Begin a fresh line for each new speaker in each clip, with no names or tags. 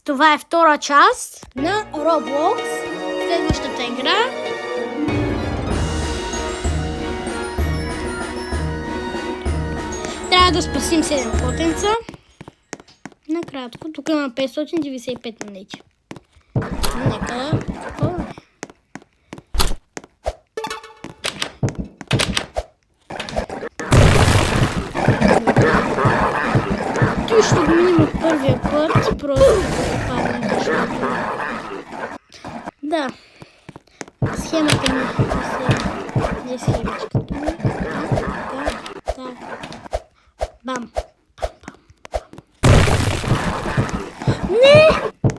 Това е втора част на Roblox. Следващата игра. Трябва да спасим 7 котенца. Накратко, тук има 595 монети. Нека попълваме. Той ще го минем от първия път, просто да паднем, защото... Да. Схемата ми не схемичката ми. Так. Бам. Не!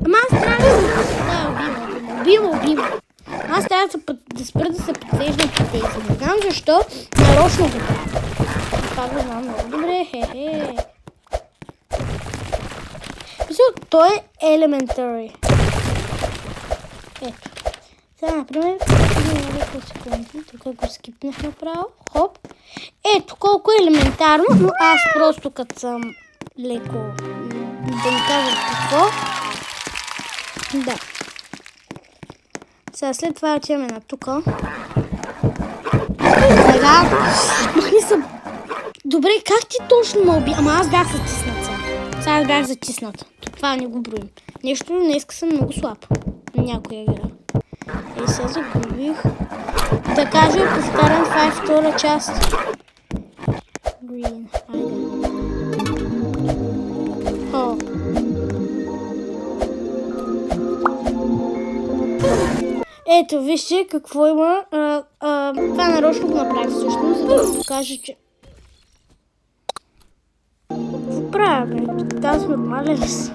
Ама аз трябва да... Убива. Аз трябва да спра да се подвеждам по тези. Не знам защо. Нарочно го правя. Това го знам много добре. Хе-хе. Той е elementary. Ето. Сега, например, няколко секунди. Тук го скипнах направо. Хоп. Ето, колко е елементарно, но аз просто като съм леко, да ми кажа какво. Да. Сега след това отиваме на тука. Сега, махни се. Добре, как ти точно ме уби? Ама аз бях затиснат сега. Сега аз бях затиснат. Това не го броим. Нещо днеска съм много слаб. На някоя игра. И сега загубих. Да кажа, повтарям, това е втора част. Green. Айде. О. Ето, вижте какво има. Това нарочно го направих всъщност, за да ви покажа, че... Какво правя, бе? Тази нормален ли си?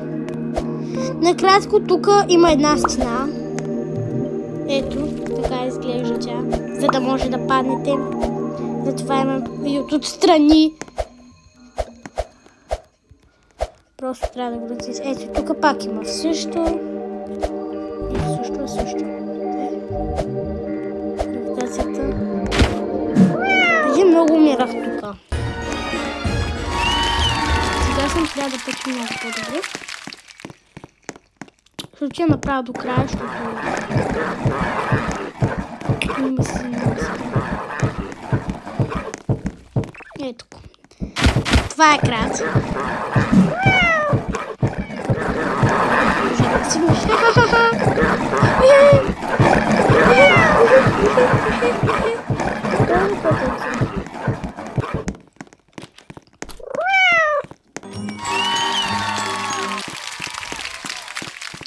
Накратко, тук има една стена. Ето, така изглежда тя, за да може да паднете. Затова имам и от страни. Просто трябва да го натисна. Ето, тук пак има също. Ето, също. Гравитацията. Преди много умирах тук. Сега съм трябва да пъча много по-добре. Ще направя до края, защото... Има си. Ето. Това е крат.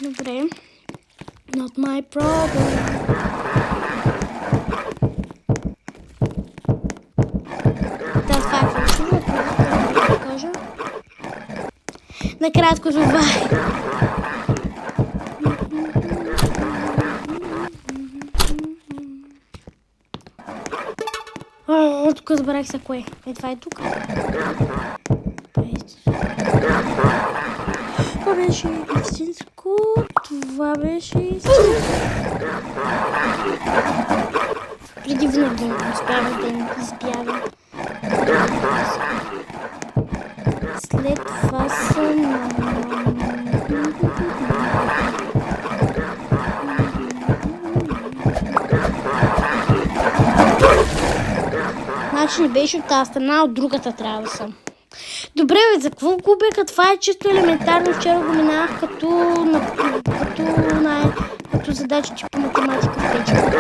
Добре. Not my problem. Това е фалшиво, да кажа. Накратко това е. Тук забравих за кое. Това е тук. Това беше истинско. Това беше истинско. Преди винаги успявах да им избягам. След това съм... Значи не беше от тази страна, от другата трябва да съм. Добре, бе, за какво губеха? Това е чисто елементарно. Вчера го минах като задачи по математика в печка.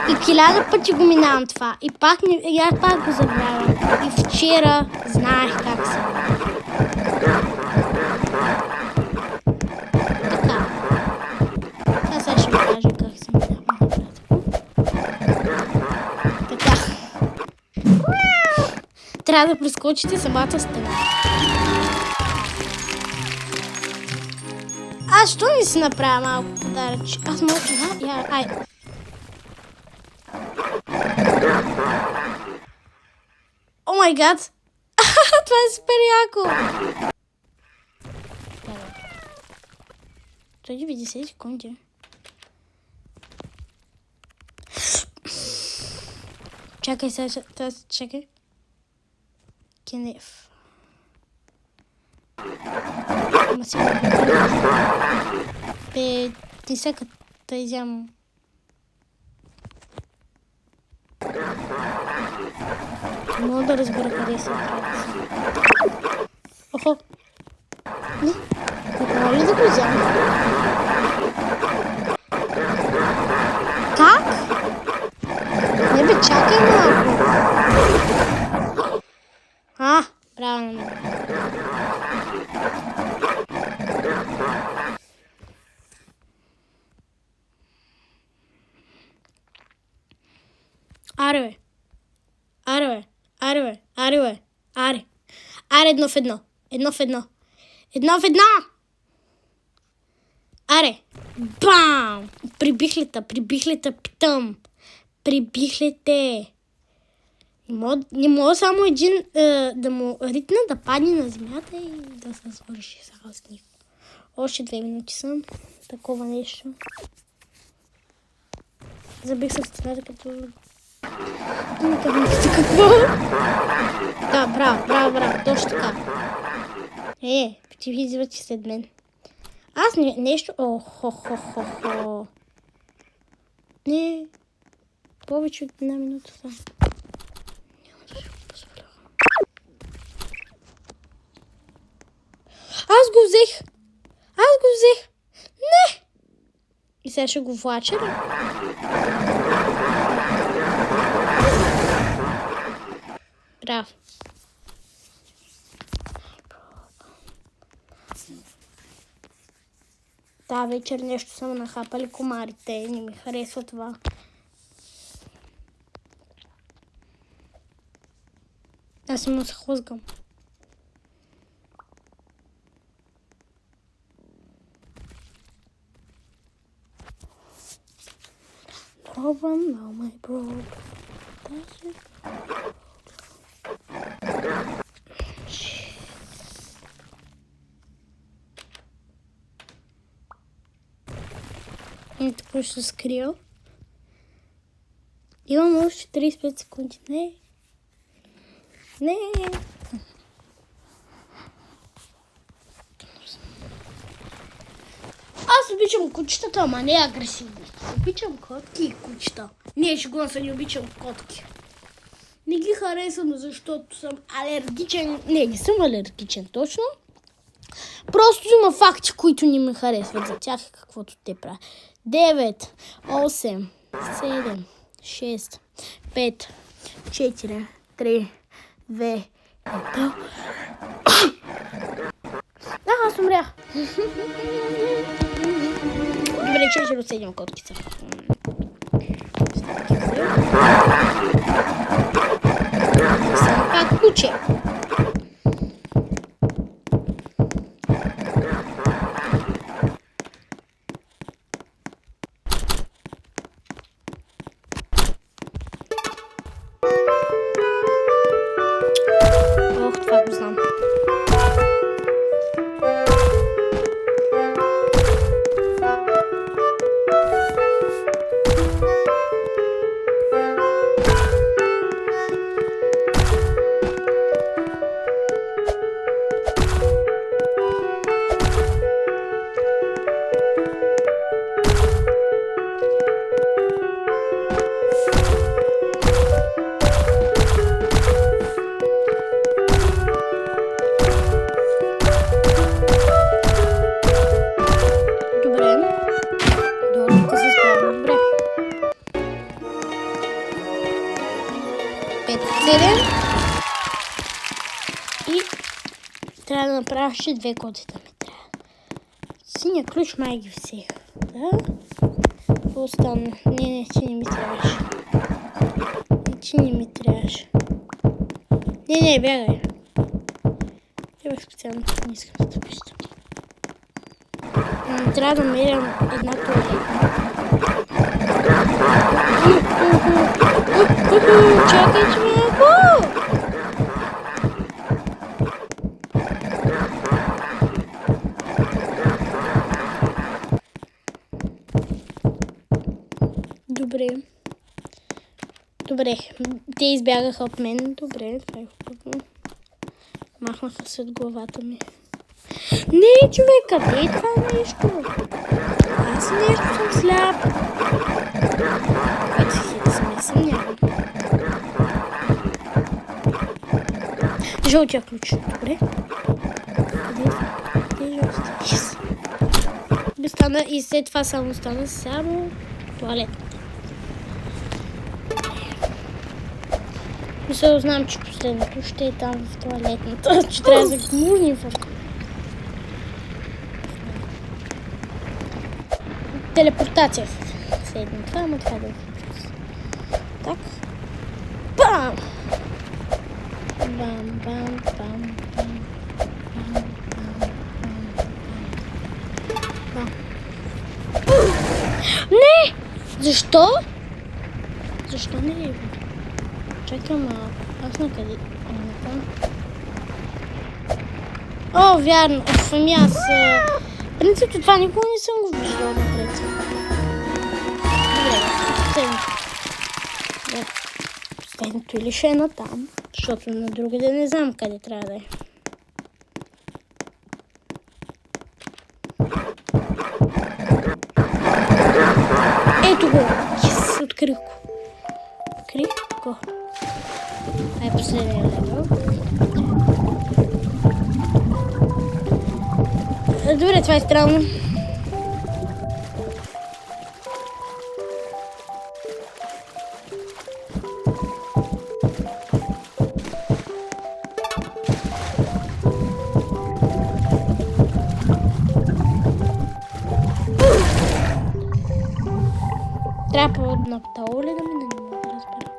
И 1000 пъти го минавам това. И пак го забравям. И вчера знаех как се. Така. Сега ще ви кажа как се минава. Така. Трябва да прескочите самата стена. Аз що не си направя малко подаръч? Аз мога... Ай. О май гад! Това е супер яко! 90 секунди. Чакай сега, чакай. Кенеф. Ама сега... Бе, ти сега да изям. Не мога да разбера къде се трябва. Охо. Не, не трябва ли да го взема? Как? Не бе, чакай малко. Правилно. Аре, едно в едно. Едно в едно. Аре, бам! Прибихлета, питам. Прибихлете. Не мога само един да му ритна, да падне на земята и да се свърши сега с него. Още 2 минути съм. Такова нещо. Забих се в стената като... Какво? Да, браво. Точно така. Ти идвате след мен. Аз нещо... Охо. Не. Повече от 1 минута са. Няма да си го позволявам. Аз го взех. Не! И сега ще го влача ли? Браво. Та вечер нещо са нахапали комарите. Не ми харесва това. Аз му се хлъзгам. Пробвам, мама и пробвам. И така ще се скрия. Имам още 35 секунди. Не. Аз обичам кучетата, ама не агресивни. Обичам котки и кучета. Не, шегувам се, не обичам котки. Не ги харесвам, защото съм алергичен. Не съм алергичен, точно. Просто има факти, които не ме харесват за тях, каквото те правят. 9, 8, 7, 6, 5, 4, 3, 2, 1. Аз умрях. Добре, че ще разседим коткица. Съм пак куче. Това го знам. И трябва да направя още 2 котета ми трябва. Синя ключ май ги взех. Да? Какво остана? Не, че не ми трябваше. Че не ми трябваше. Не, бягай. Бях специално, не искам да те виждам. Трябва да мерям една туалетна. Чакай, човеко! Добре. Добре, те избягаха от мен. Добре, това е хубаво. Махнаха се от главата ми. Не, човек, къде е това нещо? Аз нещо съм сляп. Който си да сме, съмнявам. Жълтия ключ. Добре. Къде е това? Къде е жълтия? Стана и след това стана само туалет. Мисля, знам, че последното ще е там в туалетната, че трябва да гмурнем в телепортация. Следно това, ама това да так. Бам! Бам, бам, бам, бам. Не! Защо? Защо не е? Чакай малко. Аз на къде? О, вярно. Ами аз... В принцип, това никога не съм го виждала напред. Добре, последното. Последното или ще е на там, защото на другаде не знам къде трябва да е. Ето го! Yes, открих го. Открих го. Ай, последния левел. Добре, това е странно. Трябва по-надолу ли да минем? Не мога да разбера.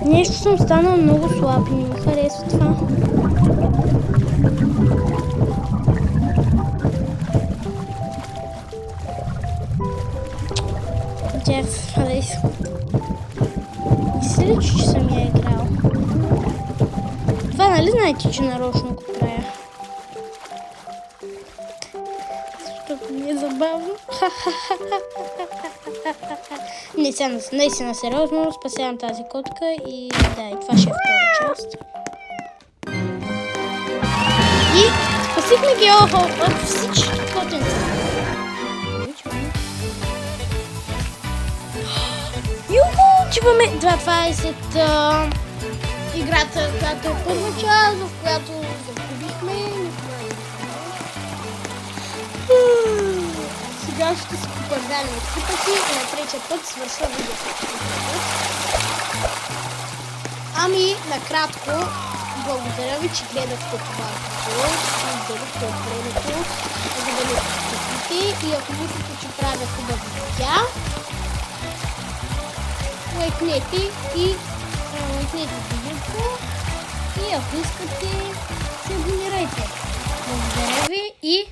Нещо съм станал много слаб и не ми харесва това. Дев, харесва. Мисля ли, че съм я играл? Това нали знаете, че нарочно го правя? Защото ми е забавно. Не, сега наистина сериозно спасявам тази котка и да, и това ще е втора част. И спасихме ги от всички котенца. Юху! Чуваме 2.20 играта, която е първа част, в която загубихме. Сега ще си попърдаме екипа си и на третия път свършва видеото. Ами, накратко, благодаря ви, че гледахте това видео, че изделихте от времето, за да ме подкрепите и ако мислите, че правя хубави видеа, лайкнете видеото и ако искате, се абонирайте. Благодаря ви и